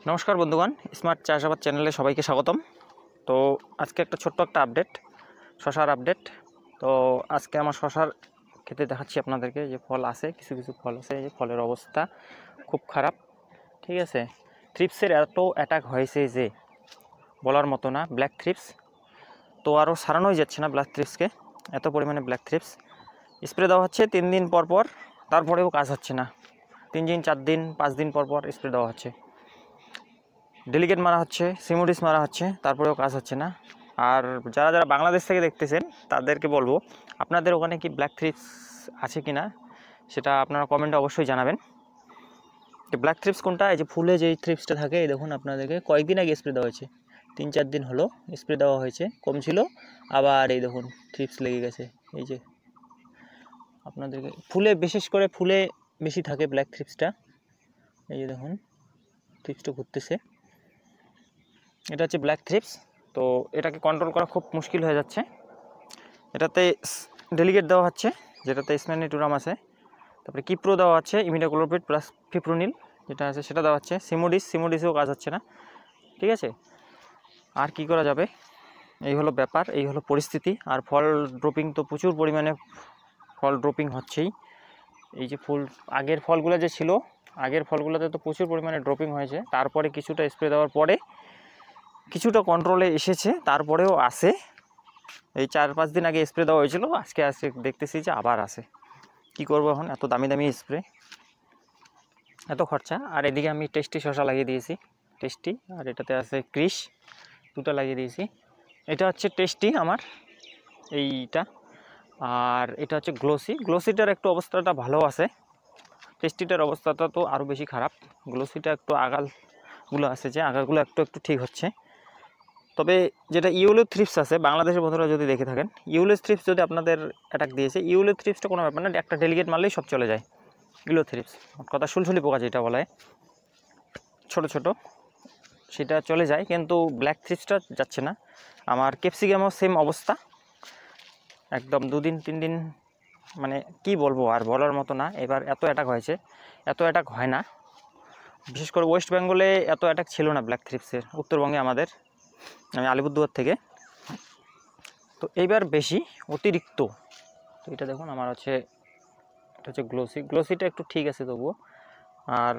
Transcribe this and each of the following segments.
নমস্কার বন্ধুগণ, স্মার্ট চাষাবাদ চ্যানেলে সবাইকে স্বাগতম। তো আজকে ছোট্ট একটা আপডেট, শশার আপডেট। তো আজকে আমার শশার খেতে দেখাচ্ছি আপনাদেরকে যে ফল আছে, কিছু কিছু ফল আছে, যে ফলের অবস্থা খুব খারাপ। ঠিক আছে, থ্রিপসের এত অ্যাটাক হয়েছে যে বলার মতো না। ব্ল্যাক থ্রিপস তো আরও সারানোই যাচ্ছে না, ব্ল্যাক থ্রিপসকে এত পরিমাণে ব্ল্যাক থ্রিপস। স্প্রে দেওয়া হচ্ছে 3 দিন পর পর, তারপরেও কাজ হচ্ছে না। 3 দিন 4 দিন 5 দিন পর পর স্প্রে দেওয়া হচ্ছে, ডেলিগেট মারা হচ্ছে, সিমোডিস মারা হচ্ছে, তারপরেও কাজ হচ্ছে না। আর যারা যারা বাংলাদেশ থেকে দেখতেছেন তাদেরকে বলবো, আপনাদের ওখানে কি ব্ল্যাক থ্রিপস আছে কি না সেটা আপনারা কমেন্টে অবশ্যই জানাবেন। যে ব্ল্যাক থ্রিপস কোনটা, এই যে ফুলে যেই থ্রিপসটা থাকে, এই দেখুন আপনাদেরকে কয়েকদিন আগে স্প্রে দেওয়া হয়েছে, 3-4 দিন হলো স্প্রে দেওয়া হয়েছে, কম ছিল, আবার এই দেখুন থ্রিপস লেগে গেছে। এই যে আপনাদেরকে ফুলে, বিশেষ করে ফুলে বেশি থাকে ব্ল্যাক থ্রিপসটা। এই যে দেখুন থ্রিপসটা ঘুরতেছে, এটা হচ্ছে ব্ল্যাক থ্রিপস। তো এটাকে কন্ট্রোল করা খুব মুশকিল হয়ে যাচ্ছে। এটাতে ডেলিগেট দেওয়া হচ্ছে, যেটাতে স্ম্যানিটুরাম আছে, তারপরে কিপ্রো দেওয়া আছে, ইমিডাক্লোপিড প্লাস ফিপ্রোনিল যেটা আছে সেটা দেওয়া হচ্ছে, সিমোডিসেও কাজ হচ্ছে না। ঠিক আছে, আর কি করা যাবে, এই হলো ব্যাপার, এই হলো পরিস্থিতি। আর ফল ড্রপিং তো প্রচুর পরিমাণে ফল ড্রপিং হচ্ছেই। এই যে ফুল, আগের ফলগুলো যে ছিল, আগের ফলগুলোতে তো প্রচুর পরিমাণে ড্রপিং হয়েছে, তারপরে কিছুটা স্প্রে দেওয়ার পরে কিছুটা কন্ট্রোলে এসেছে, তারপরেও আসে। এই 4-5 দিন আগে স্প্রে দেওয়া হয়েছিল, আজকে দেখতেছি যে আবার আসে। কি করব এখন, এত দামি দামি স্প্রে, এত খরচা। আর এদিকে আমি টেস্টি শসা লাগিয়ে দিয়েছি, টেস্টি, আর এটাতে আছে ক্রিস, দুটো লাগিয়ে দিয়েছি। এটা হচ্ছে টেস্টি আমার এইটা, আর এটা হচ্ছে গ্লোসিটার একটু অবস্থাটা ভালো আছে, টেস্টিটার অবস্থাটা তো আরও বেশি খারাপ। গ্লোসিটা একটু আগালগুলো আছে, যে আগালগুলো একটু একটু ঠিক হচ্ছে। তবে যেটা ইউলো থ্রিপস আছে, বাংলাদেশের বন্ধুরা যদি দেখে থাকেন, ইউলো থ্রিপস যদি আপনাদের অ্যাটাক দিয়েছে, ইউলো থ্রিপসটা কোনো ব্যাপার না, একটা ডেলিগেট মারলেই সব চলে যায়। ইউলো থ্রিপস কথা সুলসুলি পোকা যেটা বলা হয়, ছোটো ছোটো, সেটা চলে যায়, কিন্তু ব্ল্যাক থ্রিপসটা যাচ্ছে না। আমার ক্যাপসিকামও সেম অবস্থা, একদম 2 দিন 3 দিন, মানে কি বলবো, আর বলার মতো না। এবার এত অ্যাটাক হয়েছে, এত অ্যাটাক হয় না, বিশেষ করে ওয়েস্ট বেঙ্গলে এত অ্যাটাক ছিল না ব্ল্যাক থ্রিপসের, উত্তরবঙ্গে আমাদের, আমি আলিপুরদুয়ার থেকে। তো এইবার বেশি অতিরিক্ত। তো এটা দেখুন আমার হচ্ছে, এটা হচ্ছে গ্লোসিটা একটু ঠিক আছে তবুও। আর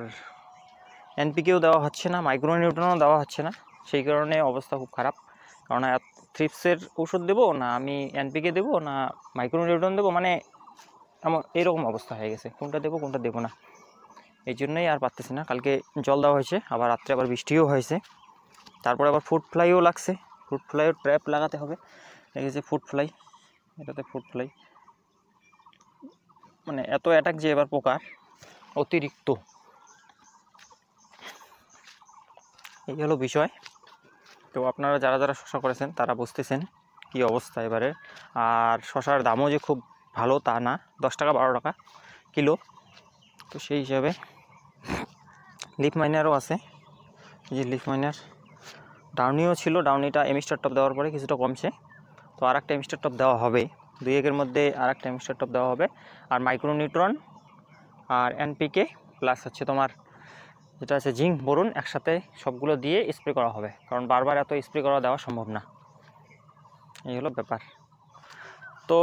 এনপিকেও দেওয়া হচ্ছে না, মাইক্রোনিউট্রনও দেওয়া হচ্ছে না, সেই কারণে অবস্থা খুব খারাপ। কারণ থ্রিপসের ওষুধ দেবো না, আমি এনপিকে দেবো না মাইক্রোনিউট্রন দেবো, মানে আমার এইরকম অবস্থা হয়ে গেছে, কোনটা দেবো কোনটা দেবো না, এই জন্যই আর পারতেছি না। কালকে জল দেওয়া হয়েছে, আবার রাত্রে আবার বৃষ্টিও হয়েছে, তারপরে আবার ফ্রুট ফ্লাইও লাগছে, ফ্রুট ফ্লাইও ট্র্যাপ লাগাতে হবে। দেখেছি ফ্রুট ফ্লাই, এটাতে ফ্রুট ফ্লাই, মানে এত অ্যাটাক যে এবার পোকার অতিরিক্ত, এই হলো বিষয়। তো আপনারা যারা যারা শশা করেছেন তারা বুঝতেছেন কি অবস্থা এবারে। আর শশার দামও যে খুব ভালো তা না, 10 টাকা 12 টাকা কিলো। তো সেই হিসাবে লিফ মাইনারও আছে, এই যে লিফ মাইনার, ডাউনিও ছিল, ডাউনিটা এমিস্টার টপ দেওয়ার পরে কিছুটা কমছে। তো আর একটা এমিস্টার টপ দেওয়া হবে, 2-1 মধ্যে আর একটা এমিস্টার টপ দেওয়া হবে। আর মাইক্রোনিউট্রন আর এনপিকে প্লাস হচ্ছে তোমার যেটা আছে জিঙ্ক বোরন, একসাথে সবগুলো দিয়ে স্প্রে করা হবে, কারণ বারবার এত স্প্রে করা দেওয়া সম্ভব না। এই হলো ব্যাপার। তো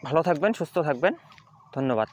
ভালো থাকবেন, সুস্থ থাকবেন, ধন্যবাদ।